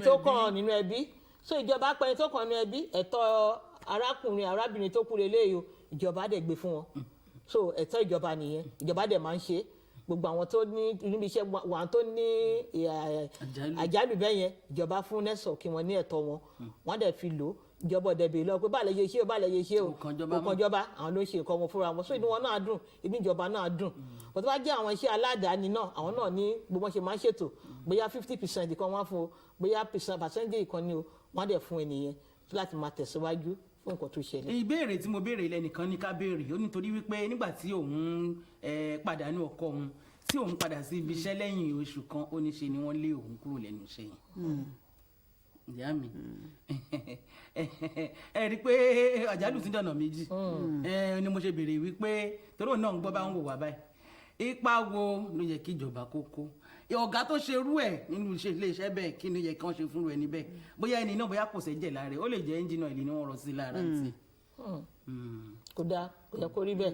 tó kàn nínú ẹbí so ìjọba pẹ́ ẹni tó kàn nínú ẹbí ẹ̀tọ́ arákùnrin arábìnrin tó kú lélẹ́yìí o ìjọba dẹ̀ gbé fún wọn so ẹ̀tọ́ ìjọba nìyẹn ìjọba dẹ̀ máa ń ṣe gbogbo àwọn tó ní níbi iṣẹ́ wọn tó ní àjálù bẹ́ẹ̀ yẹn ìjọba fún nẹ́sọ̀ kí wọ́n ní ẹ̀tọ́ wọn wọ́n dẹ̀ fi lò ìjọba ọ̀dẹ̀ bèèrè lọ pé báà lè ṣe ṣe o báà lè ṣe ṣe o òkan ìjọba àwọn ló ń ṣe nǹkan wọn fúnra wọn so inú wọn náà dùn inú ìjọba náà dùn bó tó bá jẹ́ àwọn iṣẹ́ aládàáni náà àwọn náà ní gbogbo ṣe máa ń ṣètò bóyá 50% kan wọ́n fún o bóyá percentage kan ní o wọ́n dẹ̀ fún ènìyàn láti máa tẹ̀síwájú fún nǹkan tó ṣẹlẹ̀. ìbéèrè tí mo béèrè ilẹ̀ nìkan ní ká béèrè ó nítorí wípé nígbà tí òun pàdánù ọkọ òun tí òun padà sí ibi iṣẹ́ lẹ́yìn oṣù kan ó ní ṣe ni wọ́n lé òun kúrò lẹ́nu iṣẹ́ yẹn. ìyá mi ẹ rí i pé àjálù ti dọ̀nà méjì ni mo ṣe béèrè wípé torí òun náà ń gbọ́ bá ń wò wá báyìí ipa wo ló yẹ kí ìjọba kó kó ọ̀gá tó ṣe irú ẹ̀ nínú iléeṣẹ́ bẹ́ẹ̀ kí ni yẹ kí wọ́n ṣe fún ẹni bẹ́ẹ̀ bóyá ẹni náà bóyá kò sẹ́jẹ̀ lára ó lè jẹ́ ẹ́ńjìnà ìlú ni wọ́n rọ sí lára ti. kò dáa kò yẹ kó rí bẹ́ẹ̀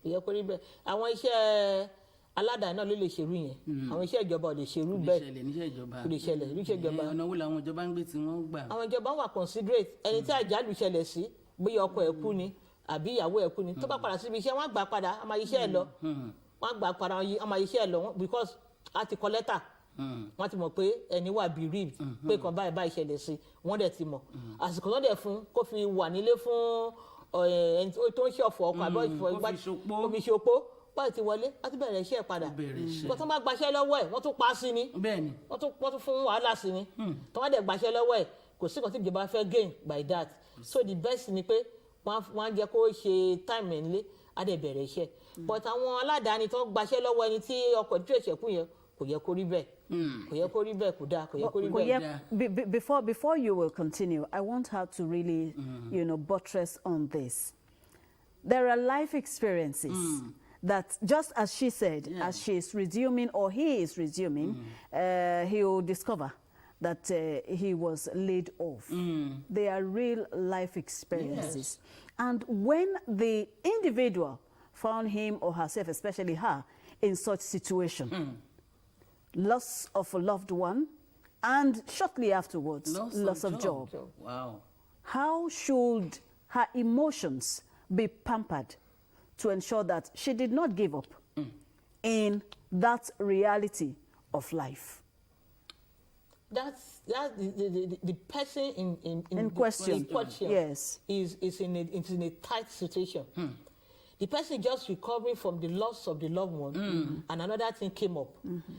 kò yẹ kó rí bẹ́ẹ̀ àwọn iṣẹ́ aládàáni náà ló lè ṣerú yẹn àwọn iṣẹ́ ìjọba ò lè ṣerú bẹ́ẹ̀ kò lè ṣẹlẹ̀ níṣẹ́ ìjọba. ọ̀nà wo làwọn ìjọba ń gbé tí wọ́n gbà. àwọn ìjọba wà considerate ẹni tí àjálù ṣẹlẹ̀ sí bóyá ọkọ ẹ̀ kú ni àbí ìyàwó ẹ̀ kú ni tó bá padà síbi iṣẹ́ wọ́n á gbà padà á máa iṣẹ́ ẹ̀ lọ wọ́n á gbà padà á máa iṣẹ́ ẹ̀ lọ because a ti kọ lẹ́tà wọ́n ti mọ̀ pé ẹni wà bereaved pé kan báyìí ṣẹlẹ̀ sí wọ́n dẹ̀ ti mọ̀ àsìkò tó dẹ̀ fún kó fi wà nílé fún ẹni tó ń ṣe ọ̀fọ̀ ọkọ̀ àbọ̀ kó fi ṣopó báyìí ti wọlé wọ́n ti bẹ̀rẹ̀ iṣẹ́ padà bó tó bá gbaṣẹ́ lọ́wọ́ ẹ̀ wọ́n tún pa sí ni wọ́n tún fún wàhálà sí ni tó wọ́n dẹ̀ gbaṣẹ́ lọ́wọ́ ẹ̀ kò sí kan tí ìjọba fẹ́ gain by that so the best ni pé wọ́n á jẹ́ kó ṣe time ẹ̀ nílé á dẹ̀ bẹ̀rẹ̀ iṣẹ́ but àwọn aládàáni tó gbaṣẹ́ lọ́wọ́ ẹni tí ọkọ̀ tó ṣẹ̀ṣẹ̀ kú yẹn kò yẹ kó rí bẹ́ẹ̀ kò yẹ kó rí bẹ́ẹ̀ kò dáa kò yẹ kó rí bẹ́ẹ̀. Before you will continue, I want her to really buttress on this. There are life experiences that just as she said, as she is resuming or he is resuming, he will discover that he was laid off. They are real life experiences. And when the individual found him or herself, especially her, in such situation, loss of a loved one, and shortly afterwards, loss of job. Wow. How should her emotions be pampered to ensure that she did not give up in that reality of life? that's the person In question. Yes. is in a tight situation. The person just recovering from the loss of the loved one, and another thing came up.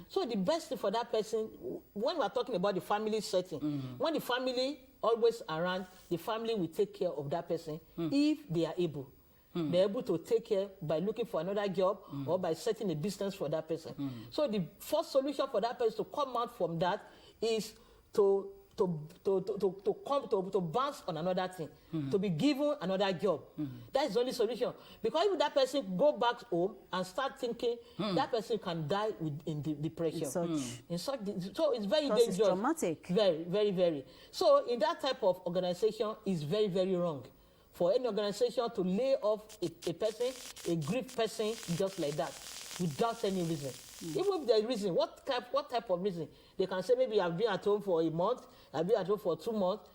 So the best thing for that person, when we are talking about the family setting, when the family always around, the family will take care of that person if they are able. They're able to take care by looking for another job or by setting a business for that person. So the first solution for that person to come out from that is to bounce on another thing, to be given another job. That is the only solution. Because if that person go back home and start thinking, that person can die in depression. So it's very dangerous. It's traumatic. Very, very, very. So in that type of organization, is very, very wrong for any organization to lay off a person, a grieved person, just like that, without any reason. Even if there's reason, what type of reason? They can say maybe I've been at home for a month, I've been at home for 2 months,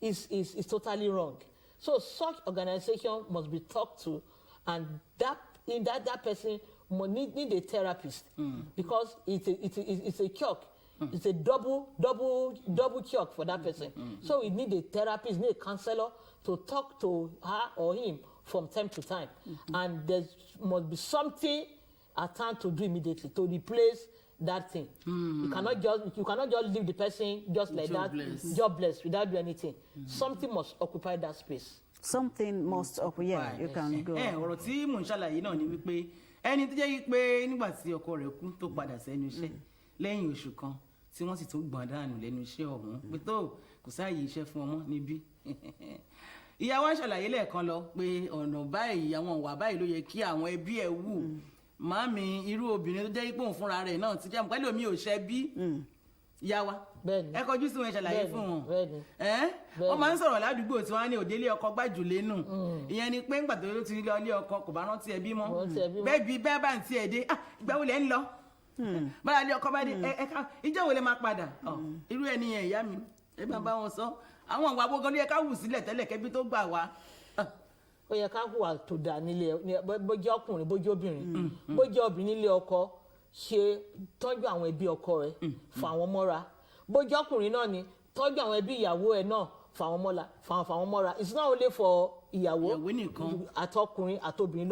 is totally wrong. So such organization must be talked to, and that person need a therapist, because it's a shock. It's a double shock for that person. So we need a therapist, need a counselor to talk to her or him from time to time. And there must be something at time to do immediately to replace that thing. You cannot just leave the person just like jobless without doing anything. Something must occupy that space. Something must occupy. Yeah, you can go. Ọ̀rọ̀ tí mò ń ṣàlàyé náà ni wípé ẹni tó jẹ́ pé nígbà tí ọkọ rẹ̀ kú tó padà sẹ́nu iṣẹ́ lẹ́yìn oṣù kan tí wọ́n sì tún gbọ̀n dànù lẹ́nu iṣẹ́ ọ̀hún pé tó kò sáàyè iṣẹ́ fún ọmọ níbí. Ìyá wa ṣàlàyé lẹ́ẹ̀kan lọ pé ọ̀nà báyìí àwọn ìwà báyìí ló yẹ kí àwọn ẹbí ẹ̀ wù. Màámi irú obìnrin tó jẹ́ pé òun fúnra rẹ̀ náà ti jẹ́ pẹ́lú omi ò ṣẹ́ bí. Ìyá wa ẹ kọjú sí wọn ṣàlàyé fún wọn. Wọ́n máa ń sọ̀rọ̀ ládùúgbò tí wọ́n á ní òdélé ọkọ gbàjùlé nù. Ìyẹn ni pé ńgbà tó ti lọ ilé ọkọ kò bá rántí ẹbí mọ́. Bẹ́ẹ̀ bá ń tiẹ̀ dé ìgbà wo lẹ́ ń lọ. Bára ilé ọkọ bá dé ẹ̀ka ìjọ́ wo lẹ máa padà. Irú ẹni yẹn ìyá mi ẹ bá wọn sọ. Àwọn ìwà gbogbo ló yẹ ká wù sílẹ̀ tẹ́lẹ̀ kẹ́bí tó gbà wá. Ó yẹ ká hùwà tó dà nílé bójú ọkùnrin bójú obìnrin bójú obìnrin nílé ọkọ ṣe tọ́jú àwọn ẹbí ọkọ rẹ̀ fà wọ́n mọ́ra bójú ọkùnrin náà ni tọ́jú àwọn ẹbí ìyàwó ẹ̀ náà fà wọ́n mọ́ra. It's not only for ìyàwó àtọkùnrin àtobìnrin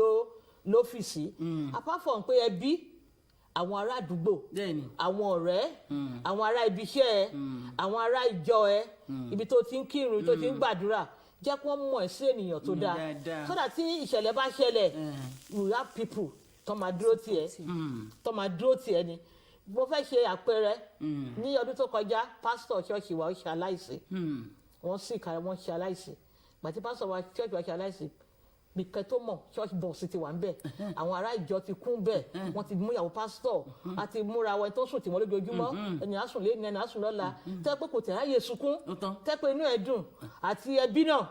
ló fi sí. Apart from pé ẹbí àwọn ará àdúgbò àwọn ọ̀rẹ́ àwọn ará ibiṣẹ́ ẹ àwọn ará ìjọ ẹ ibi tó ti ń kírun tó ti ń gbàdúrà jẹ́ kí wọ́n mọ̀ ẹ́ sí ènìyàn tó dáa so that tí ìṣẹ̀lẹ̀ bá ṣẹlẹ̀ we have people tó máa dúró tiẹ̀ ni. Mo fẹ́ ṣe àpẹẹrẹ ní ọdún tó kọjá pásítọ̀ ṣọ́ọ̀ṣì wa ó ṣe aláìsí wọ́n sì kára wọ́n ṣe aláìsí gbàtí pásítọ̀ wa ṣọ́ọ̀ṣì wa ṣe aláìsí bìkẹ́ tó mọ̀ ṣọ́ọ̀ṣì bọ̀ọ̀sì ti wà ń bẹ̀ àwọn ará ìjọ ti kún bẹ̀ wọ́n ti mú ìyàwó pásítọ̀ àti múra wọn tó sùn tì wọ́n lójoojúmọ́ ẹni àsùn lé ní ẹni àsùn lọ́la tẹ́ pé kò tẹ̀ ráyè sunkún tẹ́ pé inú ẹ̀ dùn àti ẹbí náà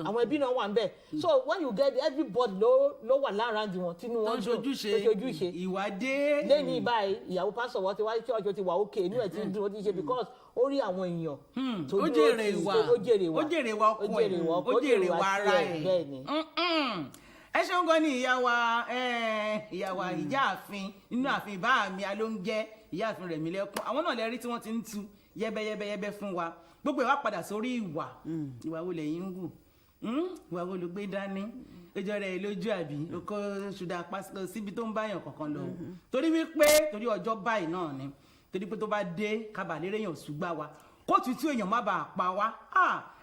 àwọn ẹbí náà wà ń bẹ̀ so when you get everybody ló wà láàárín wọn tínú wọn dùn ojúṣe ìwádé lẹ́yìn báyìí ìyàwó pásítọ̀ wọn ti wá ṣọ́ọ̀ṣì ti wà òkè inú ẹ̀ ti dùn ó ti ṣe because ó rí àwọn èèyàn tó dúró ó jèrè wa ọkọ ẹ̀ ó jèrè wa ara ẹ̀ bẹ́ẹ̀ ni. Ẹ ṣeun gan ni ìyá wa ìyáàfin nínú ààfin bá mi alóúnjẹ ìyáàfin Rẹ̀mílẹ́kún àwọn náà lẹ́rí tí wọ́n ti ń tu yẹ́bẹ́yẹ́bẹ́ fún wa gbogbo ìwà padà sórí ìwà wo lẹ́yìn ń wù ìwà wo ló gbé dání ojú rẹ̀ lójú àbí oko ṣùdà pásítọ̀ síbi tó ń báyàn kankan lọ torí ọjọ́ báyìí náà ni torí pé tó bá dé kábàlérè èèyàn ṣùgbà wa kó tútù èèyàn má bàa pa wá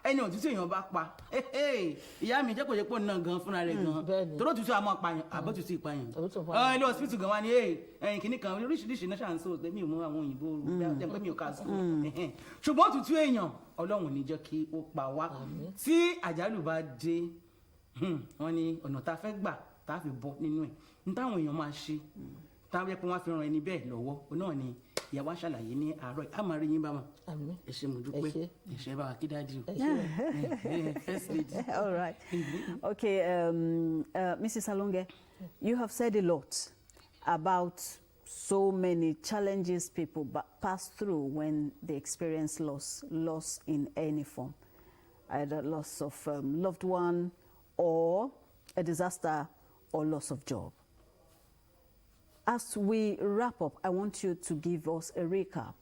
ẹni òtútù èèyàn bá pa ìyá mi jẹ́ kò yẹ pé náà gan fúnra rẹ̀ gan toró tútù àmọ́ apààyàn àbótútù ìpààyàn ilé hospital gan wa ni ẹ̀yìn kìíní kan oríṣiríṣi náà ṣàǹsó mi ò mú àwọn òyìnbó jẹ́ mi ò ká sùn ṣùgbọ́n òtútù èèyàn Ọlọ́run ní jẹ́ kí ó pa wá tí àjálù bá dé wọ́n ní ọ̀nà tá a fẹ́ gbà tá a fi bọ́ nínú ẹ̀ ní táwọn èèyàn máa ṣe táwọn ẹ̀pọ̀ wọn fi ran ẹni bẹ́ẹ̀ lọ́wọ́ náà ni ìyàwó aṣàlàyé ní àárọ̀ a máa rí yín bá wọn ẹ ṣé mo dúpẹ́ ẹ ṣé bá wa kí dájú first lady. All right. Okay, Mrs. Alonge, you have said a lot about so many challenges people pass through when they experience loss in any form, either loss of loved one or a disaster or loss of job. As we wrap up, I want you to give us a recap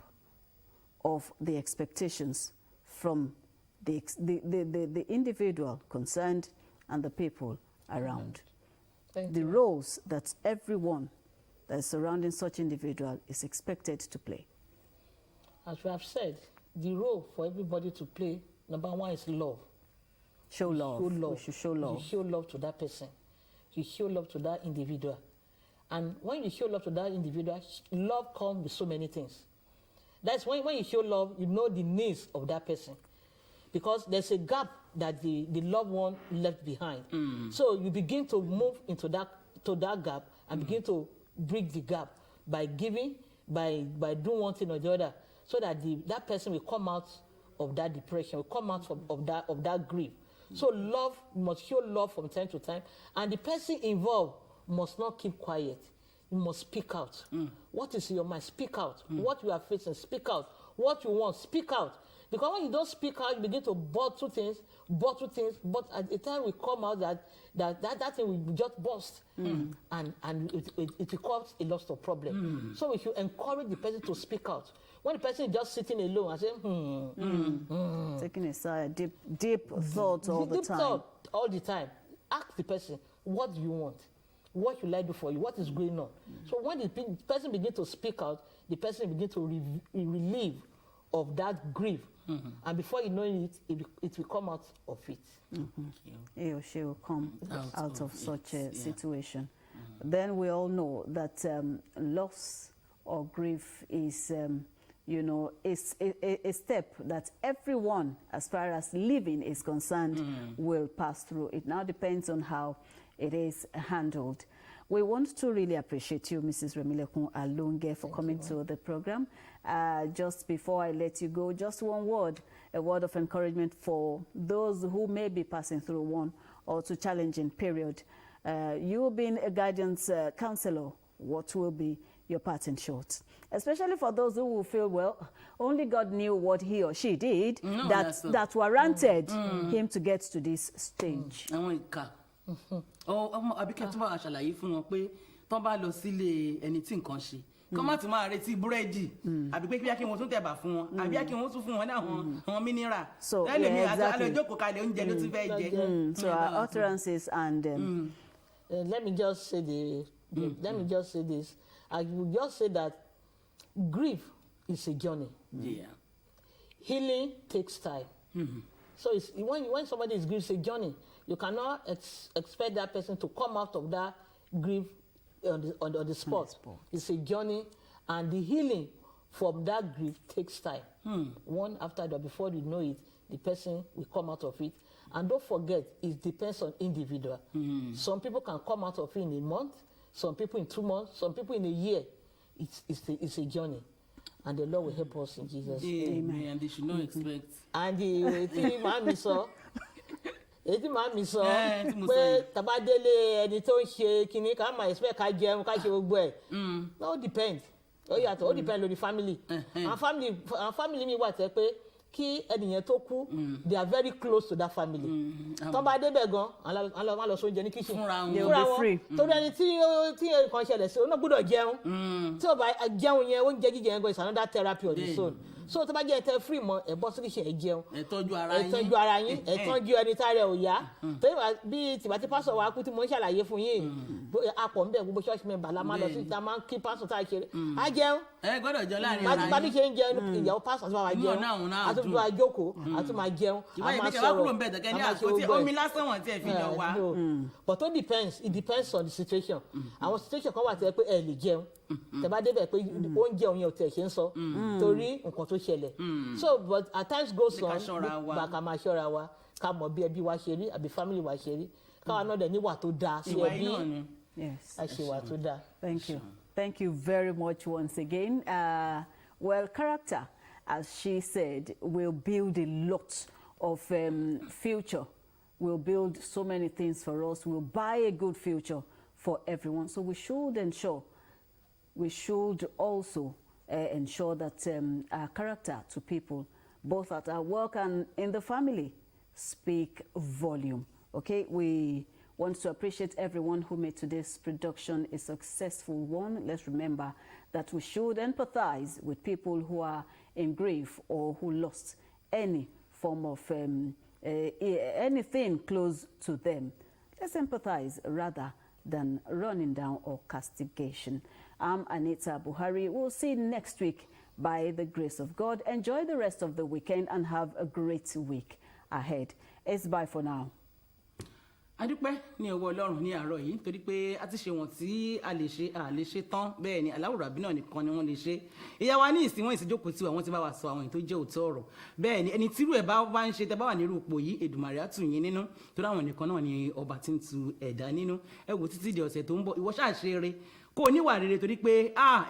of the expectations from the individual concerned and the people around. Thank The you. roles that everyone that is surrounding such individual is expected to play. As we have said, the role for everybody to play, number one is love. Show love. Show love. We should show love. You show love to that person. You show love to that individual. And when you show love to that individual, love comes with so many things. That's when you show love, you know the needs of that person. Because there's a gap that the loved one left behind. So you begin to move into that gap and begin to bridge the gap by giving, by doing one thing or the other, so that that person will come out of that depression, will come out of that grief. So love, you must show love from time to time, and the person involved must not keep quiet. You must speak out. What is in your mind? Speak out. What you are facing, speak out. What you want, speak out. Because when you don't speak out, you begin to bottle things, but at the time we come out that thing will just burst, and it becomes a lot of problem. So we should encourage the person to speak out. When the person is just sitting alone and saying, Taking a sigh, deep thoughts all the deep time. thought all the time. Ask the person, what do you want? What should I do for you? What is going on? So when the person begins to speak out, the person begins to relieve of that grief. And before you know it will come out of it. He or she will come out of such a situation. Then we all know that loss or grief is, is a step that everyone, as far as living is concerned, will pass through. It now depends on how it is handled. We want to really appreciate you, Mrs. Remilekun Alonge, for coming to the program. Just before I let you go, just one word, a word of encouragement for those who may be passing through one or two challenging period. You being a guidance counselor, what will be your parting shot? Especially for those who will feel, well, only God knew what he or she did that warranted him to get to this stage. Àbíkẹ́ tó bá wa ṣàlàyé fún wọn pé tán bá lọ sílé ẹni tí nǹkan ṣe kán má tún máa retí búrẹ́dì àbí pé kí wọ́n tún tẹ̀bà fún wọn àbí kí wọ́n tún fún wọn ní àwọn mineral lẹ́lẹ̀mí àlejòkó kalẹ̀ oúnjẹ ló tún fẹ́ jẹ. So our utterances and let me just say this. I will just say that grief is a journey. Yeah. Healing takes time. So it's, when somebody is grief, it's a journey. You cannot expect that person to come out of that grief on the spot. It's a journey, and the healing from that grief takes time. One after the other, before you know it, the person will come out of it. And don't forget, it depends on individual. Some people can come out of it in a month, some people in 2 months, some people in a year. It's a journey. And the Lord will help us in Jesus' name. Amen. And they should not expect. And the máa mi sọ pé tabadele ẹni tó ń ṣe kinní ká máa expect ká jẹun ká ṣe gbogbo ẹ̀. No, depend. Ó yàtọ̀, ó depend lórí family. Àwọn family mi wà tẹ́ pé kí ẹnìyẹn tó kú, they are very close to that family. Tọ́ bá débẹ̀ gan, wọ́n lọ sóúnjẹ ní kitchen. Fúnra wọn. Torí ẹni tí nǹkan ṣẹlẹ̀ sí, ó náà gbọ́dọ̀ jẹun. Tí ó bá jẹun yẹn, oúnjẹ jíjẹ yẹn gan is another therapy of the soul. So tó bá jẹ́ ẹ̀tẹ́ free mọ́ ẹ̀ bọ́ sí kíṣẹ́ ẹ̀ jẹun. Ẹ tọ́jú ara yín, ẹ tọ́jú ẹni tá rẹ̀ ò yá. Torí bí tìbátí pásọ̀ wa kú tí mo ń ṣàlàyé fún yín, apọ̀ ń bẹ̀ gbogbo ṣọ́ọ̀ṣì mẹ́mbà la máa lọ sí ìta máa ń kí pásọ̀ tá a ṣe. Á jẹun. Ẹ gbọ́dọ̀ jọ láàrin ara yín. Bá bí ṣe ń jẹun, ìyàwó pásọ̀ àti máa jẹun. Àti tó máa jókòó, àti máa jẹun. Ìwọ́n ìbí kẹwàá kúrò ń bẹ̀ tẹ̀kẹ́ ní àpótí omi lásán wọ̀n tí ẹ fi lọ wá. But it depends on the situation. Àwọn situation kan wà tẹ́ pé ẹ lè jẹun. Tẹ́ bá débẹ̀ pé oúnjẹ òun yẹn ò tẹ̀ ṣe ń sọ torí nǹkan tó ṣẹlẹ̀. So but at times goes on bá ká máa ṣọ́ra wa ká mọ̀ bí ẹbí wa ṣe rí àbí family wa ṣe rí káwa náà dẹ̀ níwà tó dáa sí ẹbí àṣewà tó dáa. Thank you very much once again. Well, character, as she said, will build a lot of future. Will build so many things for us. Will buy a good future for everyone. So we should ensure. We should also ensure that our character to people, both at our work and in the family, speak volume. Okay, we Want to appreciate everyone who made today's production a successful one. Let's remember that we should empathize with people who are in grief or who lost any form of anything close to them. Let's empathize rather than running down or castigation. I'm Anita Buhari. We'll see you next week by the grace of God. Enjoy the rest of the weekend and have a great week ahead. It's bye for now. adúpẹ́ ní ọwọ́ Ọlọ́run ní àárọ̀ yìí torí pé a ti ṣe wọ̀n tí a lè ṣe tán bẹ́ẹ̀ ni aláwòrán bí náà nìkan ni wọ́n lè ṣe ìyá wa ní ìsìn wọn ìsìnjókòó tí wọ́n ti bá wa sọ àwọn èyí tó jẹ́ òótọ́ ọ̀rọ̀ bẹ́ẹ̀ ni ẹni tírú ẹ̀ bá ń ṣe tẹ́ bá wà nírú ipò yìí Èdùmàrè á tù yín nínú torí àwọn nìkan náà ni ọba tí ń tu ẹ̀dá nínú ẹ wò títí di ọ̀sẹ̀ tó ń bọ̀ ìwọ ṣáà ṣe eré kó o níwà rere torí pé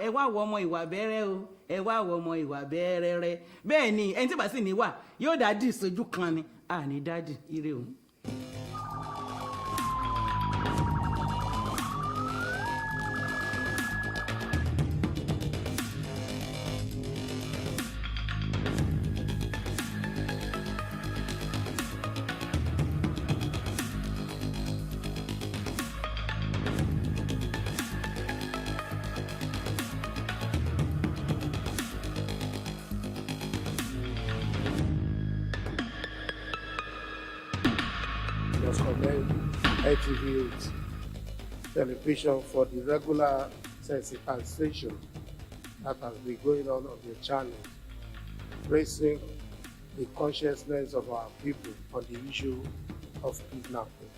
ẹ wá wọ ọmọ ìwà bẹ́rẹ́ o ẹ wá wọ ọmọ ìwà bẹ́rẹ́ rẹ bẹ́ẹ̀ ni ẹni tí bá sì níwà yóò dádì ìsojú kan ni àní dádì ire o. Just commend ITV8 television for the regular sensitization that has been going on the channel, raising the consciousness of our people on the issue of kidnapping.